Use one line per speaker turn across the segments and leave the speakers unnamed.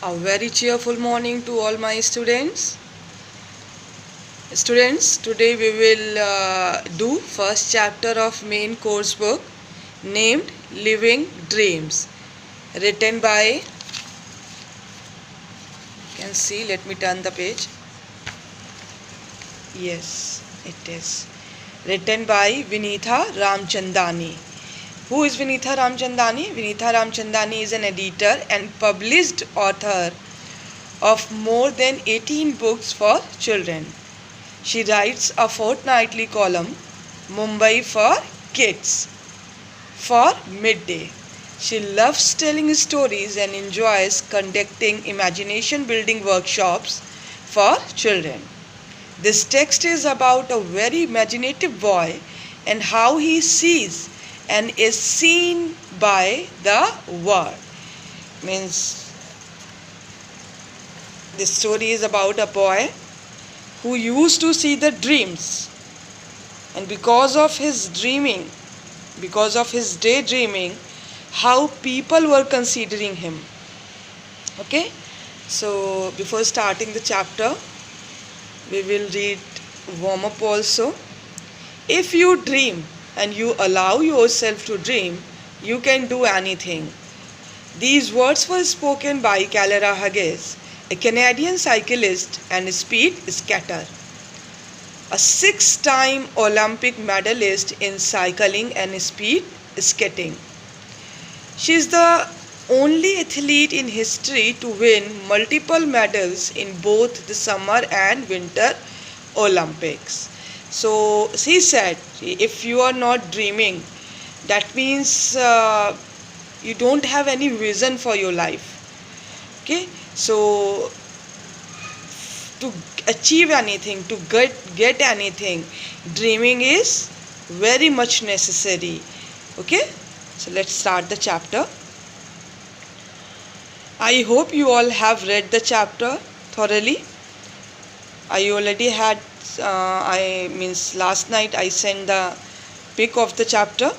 A very cheerful morning to all my students. Students, today we will do first chapter of main course book named Living Dreams, written by, you can see, let me turn the page. Yes, it is written by Vinitha Ramchandani. Who is Vinitha Ramchandani? Vinitha Ramchandani is an editor and published author of more than 18 books for children. She writes a fortnightly column, Mumbai for Kids, for midday. She loves telling stories and enjoys conducting imagination building workshops for children. This text is about a very imaginative boy and how he sees and is seen by the world. Means this story is about a boy who used to see the dreams, and because of his dreaming, because of his daydreaming, how people were considering him. Okay, so before starting the chapter, we will read warm up also. If you dream and you allow yourself to dream, you can do anything. These words were spoken by Calera Hughes, a Canadian cyclist and speed skater, a 6-time Olympic medalist in cycling and speed skating. She is the only athlete in history to win multiple medals in both the summer and winter Olympics. So she said, if you are not dreaming, that means you don't have any vision for your life. Okay, so to achieve anything, to get anything, dreaming is very much necessary. Okay, so let's start the chapter. I hope you all have read the chapter thoroughly. I already had, last night I sent the pic of the chapter.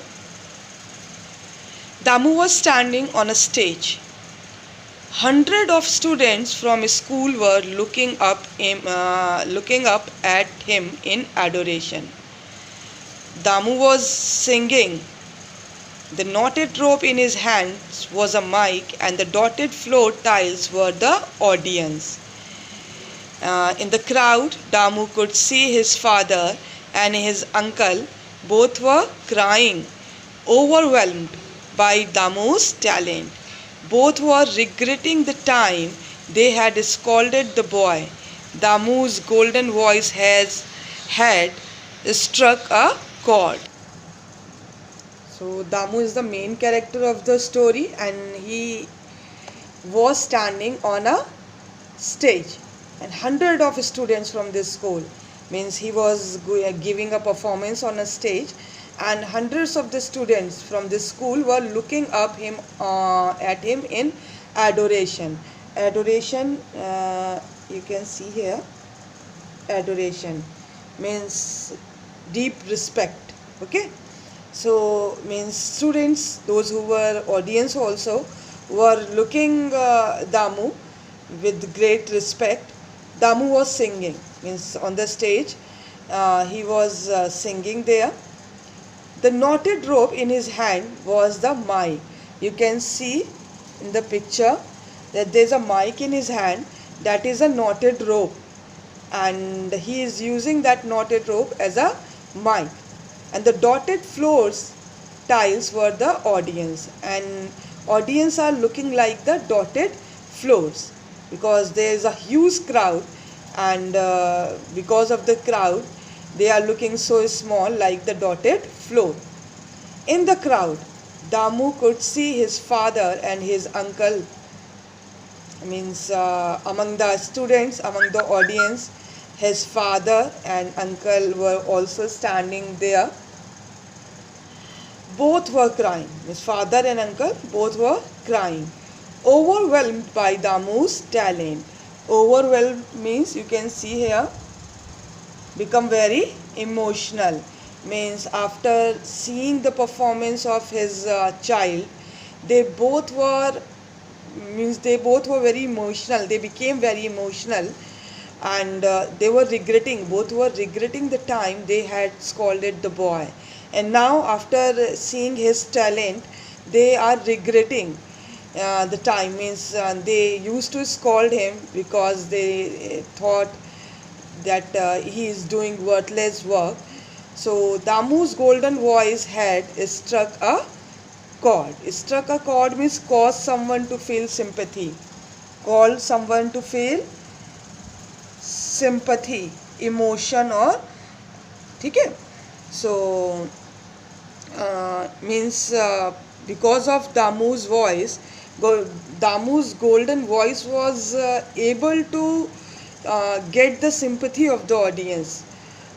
Damu was standing on a stage. Hundreds of students from school were looking up at him in adoration. Damu was singing. The knotted rope in his hands was a mic, and the dotted floor tiles were the audience. In the crowd, Damu could see his father and his uncle. Both were crying, overwhelmed by Damu's talent. Both were regretting the time they had scolded the boy. Damu's golden voice had struck a chord. So Damu is the main character of the story, and he was standing on a stage, and hundreds of students from this school, means he was giving a performance on a stage, and hundreds of the students from this school were looking up at him in adoration. Adoration, you can see here, adoration means deep respect. Okay, so means students, those who were audience also, were looking Damu with great respect. Damu was singing, means on the stage he was singing there. The knotted rope in his hand was the mic. You can see in the picture that there is a mic in his hand, that is a knotted rope, and he is using that knotted rope as a mic. And the dotted floors tiles were the audience, and audience are looking like the dotted floors because there is a huge crowd, and because of the crowd they are looking so small like the dotted floor. In the crowd, Damu could see his father and his uncle, means among the students, among the audience, his father and uncle were also standing there. Both were crying. His father and uncle both were crying, overwhelmed by Damu's talent. Overwhelmed means, you can see here, become very emotional. Means after seeing the performance of his child, they both were means they both were very emotional. They became very emotional, and they were regretting. Both were regretting the time they had scolded the boy, and now after seeing his talent, they are regretting the time. Means they used to scold him because they thought that he is doing worthless work. So Damu's golden voice had struck a chord. Struck a chord means caused someone to feel sympathy. Called someone to feel sympathy, emotion or ठीक है. So means because of Damu's voice, Damu's golden voice was able to get the sympathy of the audience.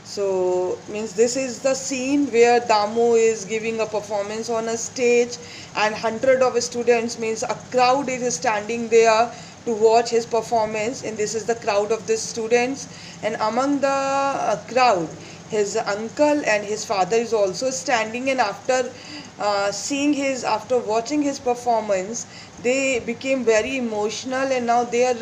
So means this is the scene where Damu is giving a performance on a stage, and hundred of students, means a crowd is standing there to watch his performance, and this is the crowd of the students, and among the crowd his uncle and his father is also standing, and after after watching his performance, they became very emotional, and now they are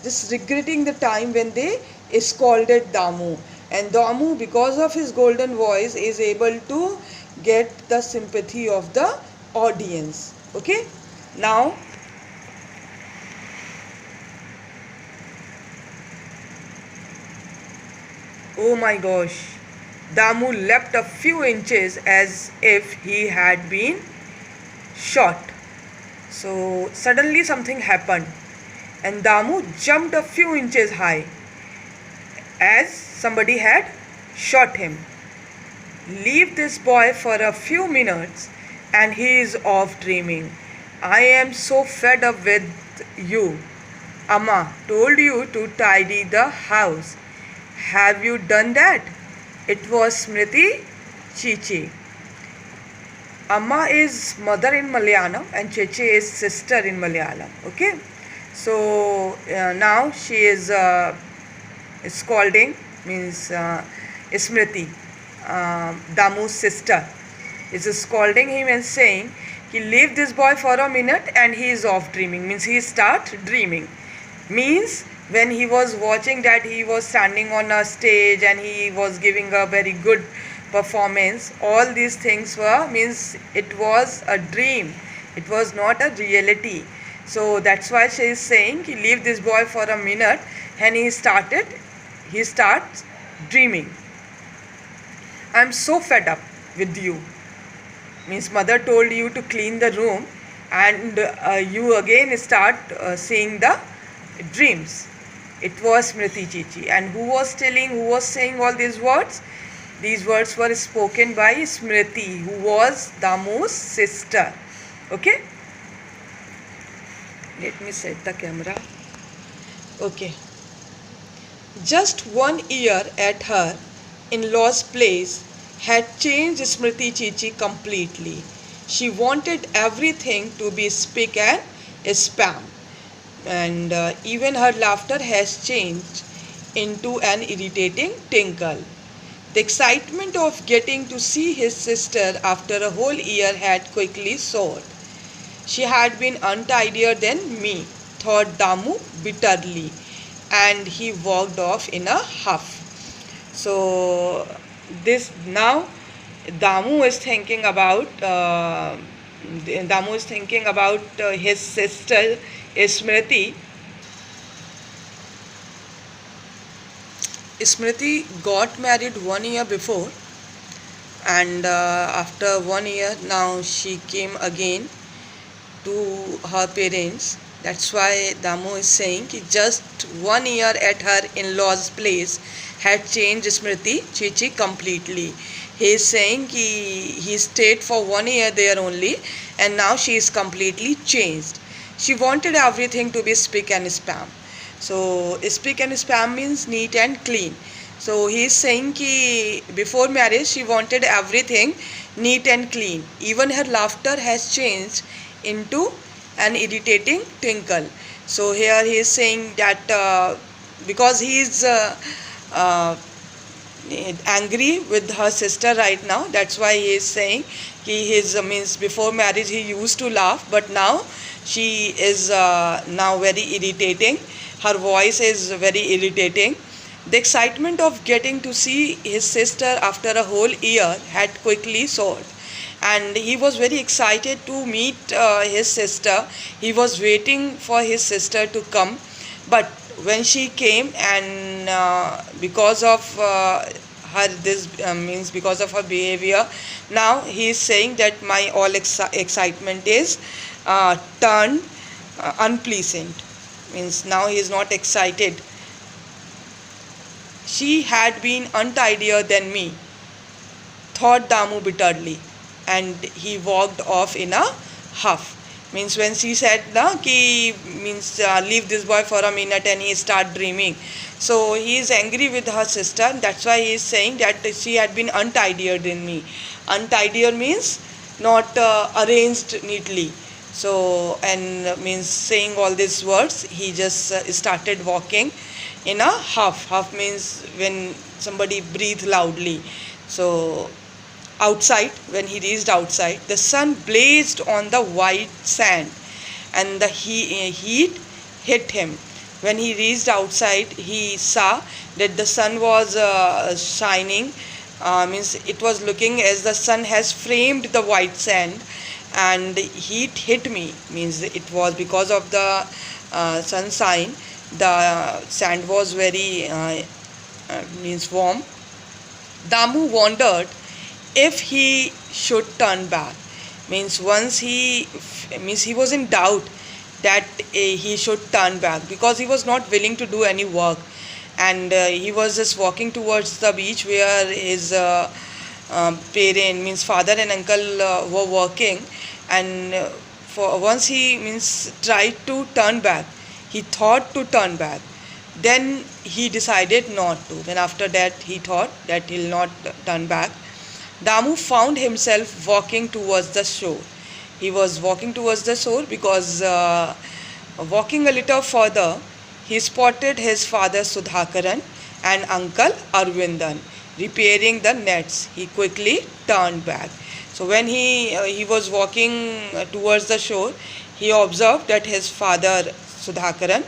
just regretting the time when they scolded Damu. And Damu, because of his golden voice, is able to get the sympathy of the audience. Okay, now oh my gosh, Damu leapt a few inches as if he had been shot. So suddenly something happened, and Damu jumped a few inches high as somebody had shot him. Leave this boy for a few minutes and he is off dreaming. I am so fed up with you. Amma told you to tidy the house. Have you done that? It was Smriti Chichi. Amma is mother in Malayalam and Chichi is sister in Malayalam. Okay, so now she is scolding, means Smriti, Damu's sister, is scolding him and saying, he leave this boy for a minute and he is off dreaming, means he start dreaming. Means when he was watching that he was standing on a stage and he was giving a very good performance, all these things were, means it was a dream, it was not a reality. So that's why she is saying, he leave this boy for a minute and he starts dreaming. I am so fed up with you. Means mother told you to clean the room and you again start seeing the dreams. It was Smriti Chichi. And who was saying all these words? These words were spoken by Smriti, who was Damu's sister. Okay? Let me set the camera. Okay. Just 1 year at her in-laws' place had changed Smriti Chichi completely. She wanted everything to be spick and span, and even her laughter has changed into an irritating tinkle. The excitement of getting to see his sister after a whole year had quickly soared. She had been untidier than me, thought Damu bitterly, and he walked off in a huff. So this now Damu is thinking about his sister Smriti. Smriti got married 1 year before, and after 1 year now she came again to her parents. That's why Damu is saying कि just 1 year at her in-laws' place had changed Smriti Chichi completely. He is saying he stayed for 1 year there only, and now she is completely changed. She wanted everything to be spick and span. So spick and span means neat and clean. So he is saying कि before marriage she wanted everything neat and clean. Even her laughter has changed into an irritating tinkle. So here he is saying that because he is angry with her sister right now, that's why he is saying he his means before marriage he used to laugh, but now She is now very irritating. Her voice is very irritating. The excitement of getting to see his sister after a whole year had quickly soared, and he was very excited to meet his sister. He was waiting for his sister to come, but when she came, and because of her this means because of her behavior, now he is saying that my all excitement is turned unpleasant. Means now he is not excited. She had been untidier than me, thought Damu bitterly, and he walked off in a huff. Means when she said na ki means leave this boy for a minute, and he start dreaming. So he is angry with her sister. That's why he is saying that she had been untidier than me. Untidier means not arranged neatly. So and means saying all these words, he just started walking in a huff. Huff means when somebody breathe loudly. So outside, when he reached outside, the sun blazed on the white sand, and the heat hit him. When he reached outside, he saw that the sun was shining. Means it was looking as the sun has framed the white sand, and heat hit me. Means it was because of the sunshine. The sand was very means warm. Damu wondered if he should turn back. Means once he means he was in doubt that he should turn back, because he was not willing to do any work, and he was just walking towards the beach where his parent means father and uncle were working, and for once he means tried to turn back. He thought to turn back, then he decided not to. Then after that he thought that he'll not turn back. Damu found himself walking towards the shore. He was walking towards the shore because walking a little further, he spotted his father Sudhakaran and uncle Arvindan repairing the nets. He quickly turned back. So when he was walking towards the shore, he observed that his father Sudhakaran,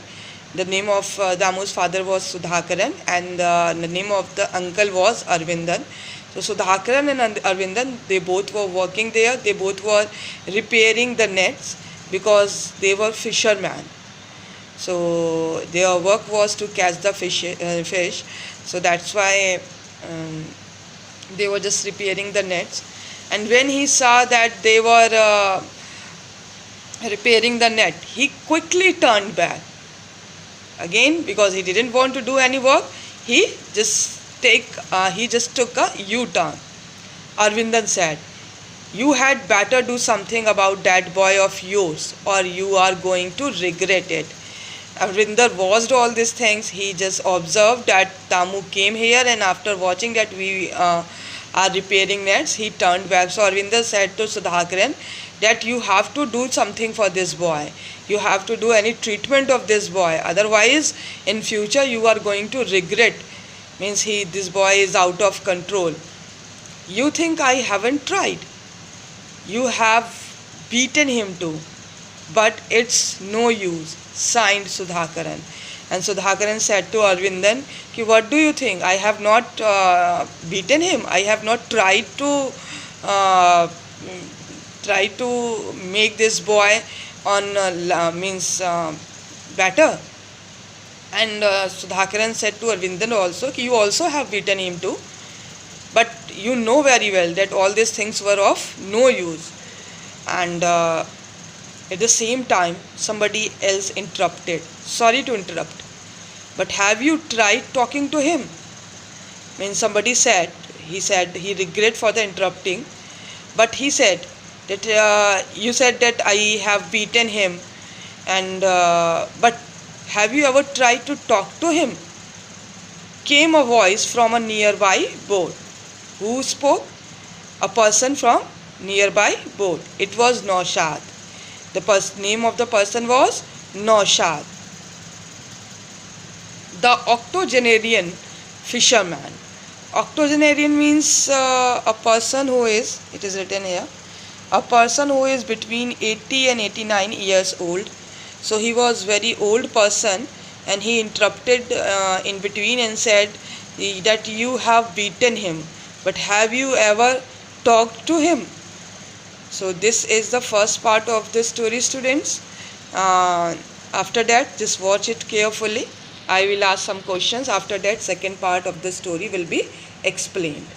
the name of Damu's father was Sudhakaran, and the name of the uncle was Arvindan. So Sudhakaran and Arvindan, they both were working there. They both were repairing the nets because they were fishermen. So their work was to catch the fish. So that's why they were just repairing the nets. And when he saw that they were repairing the net, he quickly turned back. Again, because he didn't want to do any work, he just took a U-turn. Arvindan said, "You had better do something about that boy of yours, or you are going to regret it." Arvinder watched all these things. He just observed that Damu came here, and after watching that we are repairing nets, he turned back. So Arvinder said to Sudhakaran that you have to do something for this boy. You have to do any treatment of this boy. Otherwise, in future you are going to regret. Means this boy is out of control. You think I haven't tried? You have beaten him too, but it's no use. Signed Sudhakaran. And Sudhakaran said to Arvindan, what do you think? I have not beaten him. I have not tried to make this boy on better. And Sudhakaran said to Arvindan also, you also have beaten him too, but you know very well that all these things were of no use. And at the same time, somebody else interrupted. Sorry to interrupt, but have you tried talking to him? Somebody said, he regret for the interrupting, but he said that you said that I have beaten him, and but have you ever tried to talk to him? Came a voice from a nearby boat. Who spoke? A person from nearby boat. It was Naushad. The name of the person was Naushad. The octogenarian fisherman. Octogenarian means a person who is, it is written here, a person who is between 80 and 89 years old. So he was very old person, and he interrupted in between and said that you have beaten him, but have you ever talked to him? So this is the first part of the story, students. After that, just watch it carefully. I will ask some questions. After that, second part of the story will be explained.